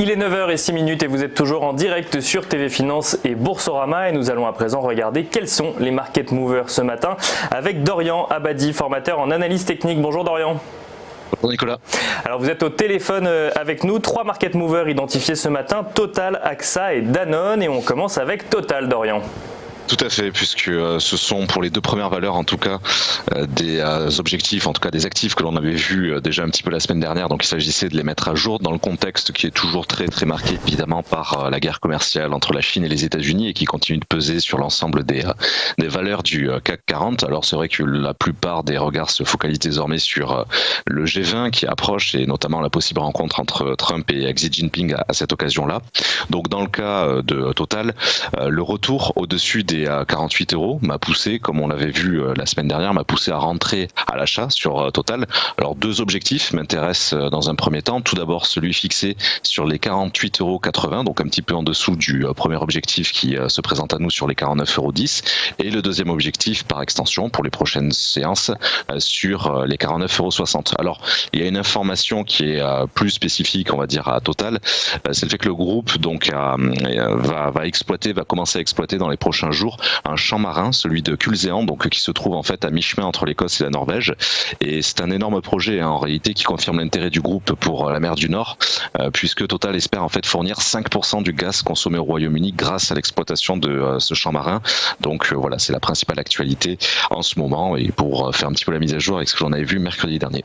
Il est 9h06 et vous êtes toujours en direct sur TV Finance et Boursorama et nous allons à présent regarder quels sont les market movers ce matin avec Dorian Abadi, formateur en analyse technique. Bonjour Dorian. Bonjour Nicolas. Alors vous êtes au téléphone avec nous, 3 market movers identifiés ce matin, Total, AXA et Danone, et on commence avec Total, Dorian. Tout à fait, puisque ce sont pour les deux premières valeurs en tout cas des objectifs, en tout cas des actifs que l'on avait vus déjà un petit peu la semaine dernière. Donc il s'agissait de les mettre à jour dans le contexte qui est toujours très très marqué évidemment par la guerre commerciale entre la Chine et les États-Unis et qui continue de peser sur l'ensemble des valeurs du CAC 40. Alors c'est vrai que la plupart des regards se focalisent désormais sur le G20 qui approche et notamment la possible rencontre entre Trump et Xi Jinping à cette occasion-là. Donc dans le cas de Total, le retour au-dessus des 48 € m'a poussé, comme on l'avait vu la semaine dernière, m'a poussé à rentrer à l'achat sur Total. Alors deux objectifs m'intéressent dans un premier temps. Tout d'abord celui fixé sur les 48,80 €, donc un petit peu en dessous du premier objectif qui se présente à nous sur les 49,10 €. Et le deuxième objectif par extension pour les prochaines séances sur les 49,60 €. Alors il y a une information qui est plus spécifique, on va dire, à Total. C'est le fait que le groupe donc va commencer à exploiter dans les prochains jours un champ marin, celui de Kulzean, donc qui se trouve en fait à mi-chemin entre l'Écosse et la Norvège. Et c'est un énorme projet en réalité qui confirme l'intérêt du groupe pour la mer du Nord, puisque Total espère en fait fournir 5% du gaz consommé au Royaume-Uni grâce à l'exploitation de ce champ marin. Donc voilà, c'est la principale actualité en ce moment et pour faire un petit peu la mise à jour avec ce que j'en avais vu mercredi dernier.